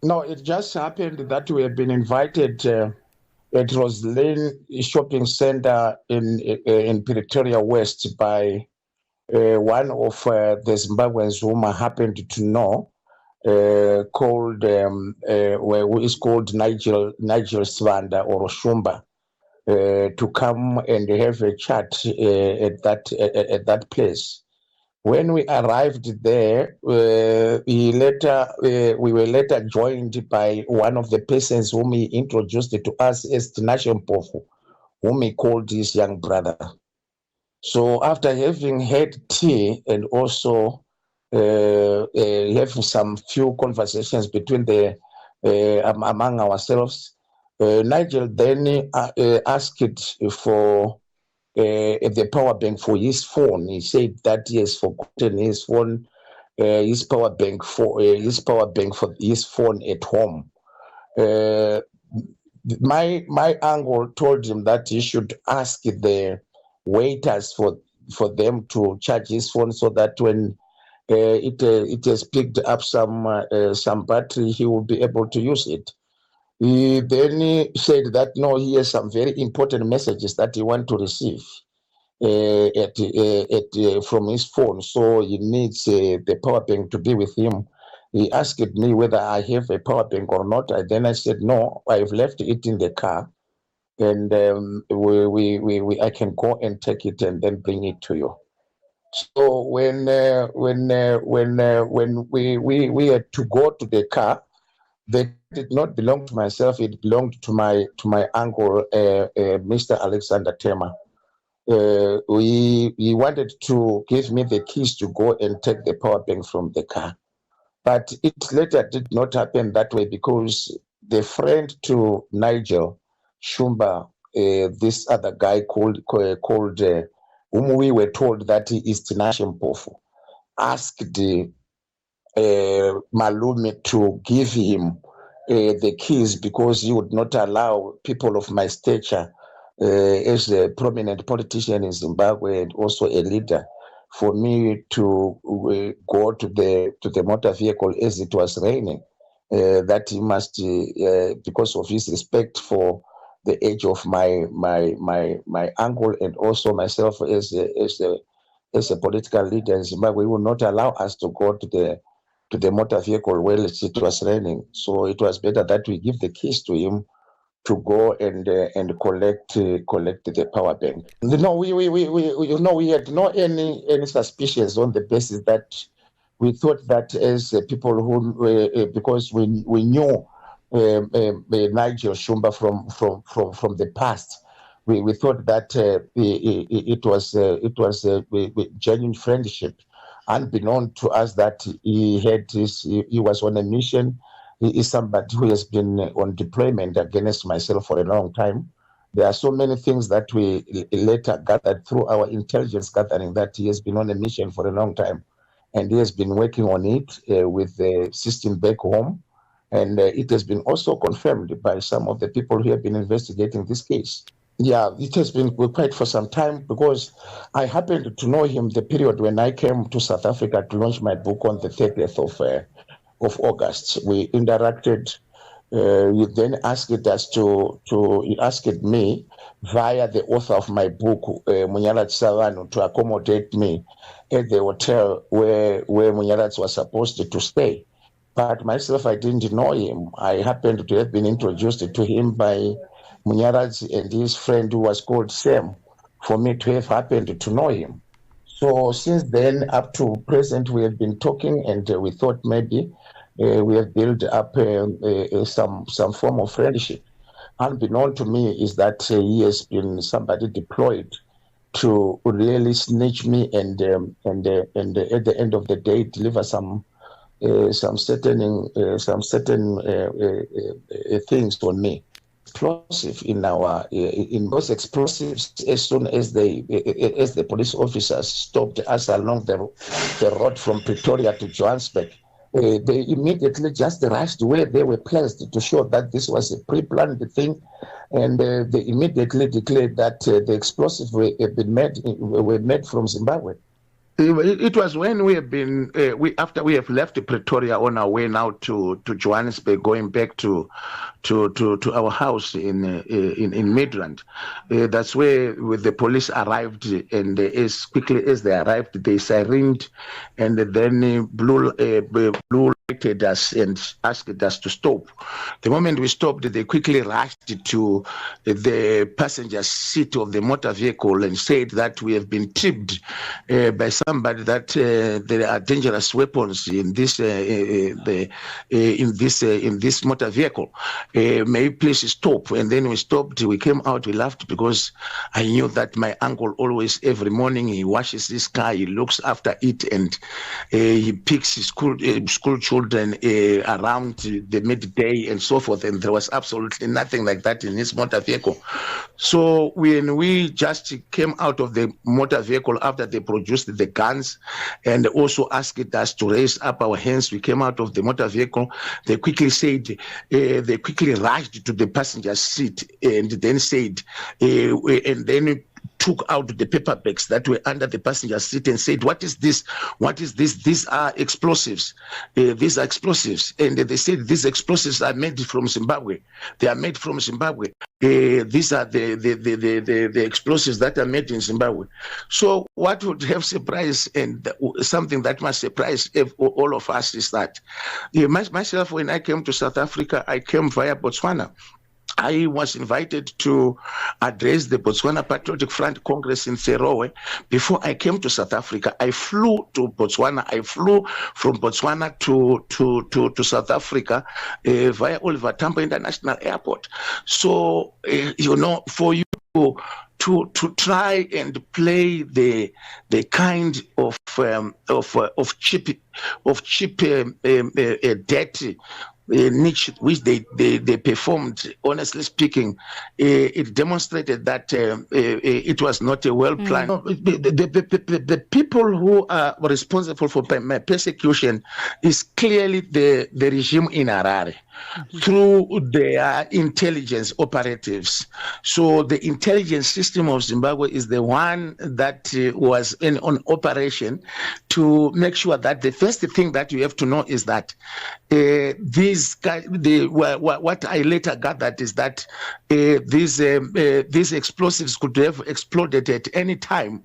No, it just happened that we have been invited at Roslyn Shopping Center in Pretoria West by one of the Zimbabweans whom I happened to know, who is called Nigel Svanda or Shumba, to come and have a chat at that place. When we arrived there, we were later joined by one of the persons whom he introduced to us as Tinashe Mpofu, whom he called his young brother. So after having had tea and also having some few conversations between among ourselves, Nigel then asked for the power bank for his phone. He said that he has forgotten his phone, his power bank for his phone at home. Uh, my uncle told him that he should ask the waiters for them to charge his phone so that when it has picked up some battery, he will be able to use it. He then said that no, he has some very important messages that he want to receive from his phone, so he needs the power bank to be with him. He asked me whether I have a power bank or not. Then I said no, I've left it in the car, and I can go and take it and then bring it to you. So when we had to go to the car, the car did not belong to myself. It belonged to my uncle, Mr. Alexander Tema. He wanted to give me the keys to go and take the power bank from the car. But it later did not happen that way because the friend to Nigel, Shumba, this other guy whom we were told that he is Tinashe Mpofu, asked Malume to give him the keys because he would not allow people of my stature, as a prominent politician in Zimbabwe and also a leader, for me to go to the motor vehicle as it was raining. That he must, because of his respect for the age of my uncle and also myself as a political leader in Zimbabwe, he would not allow us to go to the motor vehicle while it was raining. So it was better that we give the keys to him to go and collect the power bank. No, we had no any suspicions on the basis that we thought that as people who because we knew Nigel Shumba from the past. We thought that it was a genuine friendship, unbeknown to us that he was on a mission. He is somebody who has been on deployment against myself for a long time. There are so many things that we later gathered through our intelligence gathering that he has been on a mission for a long time, and he has been working on it with the system back home, and it has been also confirmed by some of the people who have been investigating this case. Yeah, it has been quite for some time because I happened to know him the period when I came to South Africa to launch my book on the 30th of August. We interacted. You then asked us he asked me via the author of my book, Munyala Tsavanu, to accommodate me at the hotel where Munyala was supposed to stay. But myself, I didn't know him. I happened to have been introduced to him by Munyaraj and his friend who was called Sam, for me to have happened to know him. So since then, up to present, we have been talking, and we thought maybe we have built up some form of friendship. Unbeknown to me is that he has been somebody deployed to really snitch me and at the end of the day deliver some certain things on me. Explosive in those explosives as soon as the police officers stopped us along the road from Pretoria to Johannesburg. They immediately just rushed where they were placed to show that this was a pre-planned thing, and they immediately declared that the explosives were made from Zimbabwe. It was when we have been after we have left Pretoria on our way now to Johannesburg, going back to our house in Midrand. That's where the police arrived, and as quickly as they arrived, they sirened, and then blue lighted us and asked us to stop. The moment we stopped, they quickly rushed to the passenger seat of the motor vehicle and said that we have been tripped by somebody, that there are dangerous weapons in this motor vehicle. May you please stop? And then we stopped. We came out. We laughed because I knew that my uncle always, every morning, he washes his car, he looks after it, and he picks his school children around the midday and so forth. And there was absolutely nothing like that in his motor vehicle. So when we just came out of the motor vehicle after they produced the guns and also asked us to raise up our hands, we came out of the motor vehicle. They quickly said, they quickly rushed to the passenger seat and then said, and then took out the paper bags that were under the passenger seat and said, "What is this? What is this? These are explosives. These are explosives." And they said, "These explosives are made from Zimbabwe. They are made from Zimbabwe. These are the explosives that are made in Zimbabwe." So what would have surprised, and something that must surprise all of us, is that myself, when I came to South Africa, I came via Botswana. I was invited to address the Botswana Patriotic Front Congress in Feroe. Before I came to South Africa, I flew to Botswana. I flew from Botswana to South Africa via Oliver Tambo International Airport. So, for you to try and play the kind of cheap debt niche which they performed, honestly speaking, it demonstrated that it was not a well planned. The people who are responsible for my persecution is clearly the regime in Harare. Through their intelligence operatives. So the intelligence system of Zimbabwe is the one that was on operation to make sure that the first thing that you have to know is that these guys, what I later gathered is that these explosives could have exploded at any time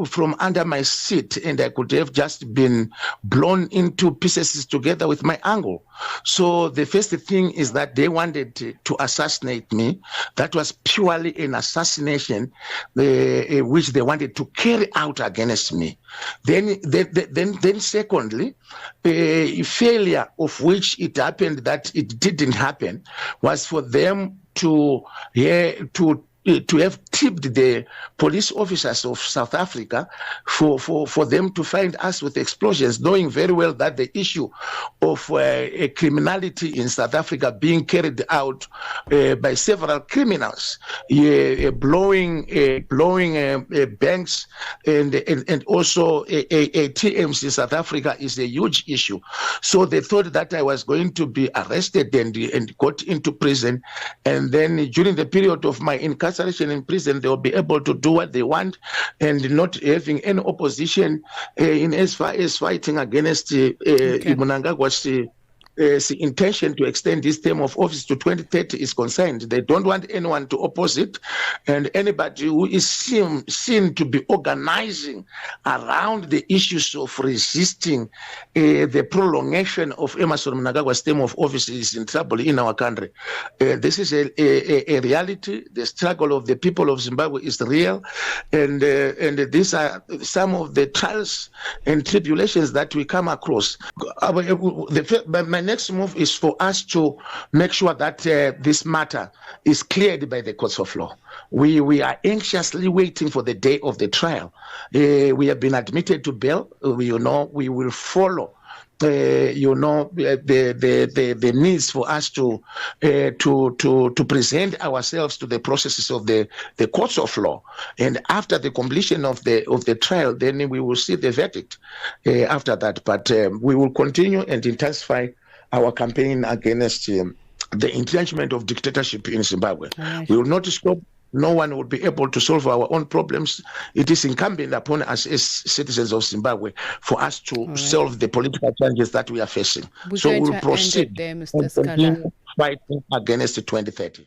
from under my seat, and I could have just been blown into pieces together with my uncle. So the first thing is that they wanted to assassinate me. That was purely an assassination which they wanted to carry out against me. Then secondly, a failure of which it happened that it didn't happen was for them to have tipped the police officers of South Africa for them to find us with explosions, knowing very well that the issue of criminality in South Africa being carried out by several criminals, blowing banks and also ATMs in South Africa is a huge issue. So they thought that I was going to be arrested and got into prison, and then during the period of my incarceration in prison, they will be able to do what they want and not having any opposition in as far as fighting against Mnangagwa's intention to extend this term of office to 2030 is concerned. They don't want anyone to oppose it, and anybody who is seen to be organizing around the issues of resisting the prolongation of Emmerson Mnangagwa's term of office is in trouble in our country. This is a reality. The struggle of the people of Zimbabwe is real, and these are some of the trials and tribulations that we come across. My next move is for us to make sure that this matter is cleared by the courts of law. We are anxiously waiting for the day of the trial. We have been admitted to bail. We will follow the needs for us to present ourselves to the processes of the courts of law, and after the completion of the trial, then we will see the verdict after that. But we will continue and intensify our campaign against the entrenchment of dictatorship in Zimbabwe. Right. We will not stop no one will be able to solve our own problems. It is incumbent upon us as citizens of Zimbabwe for us to solve the political challenges that we are facing. So we'll proceed there, Mr. and Sikhala. continue fighting against 2030.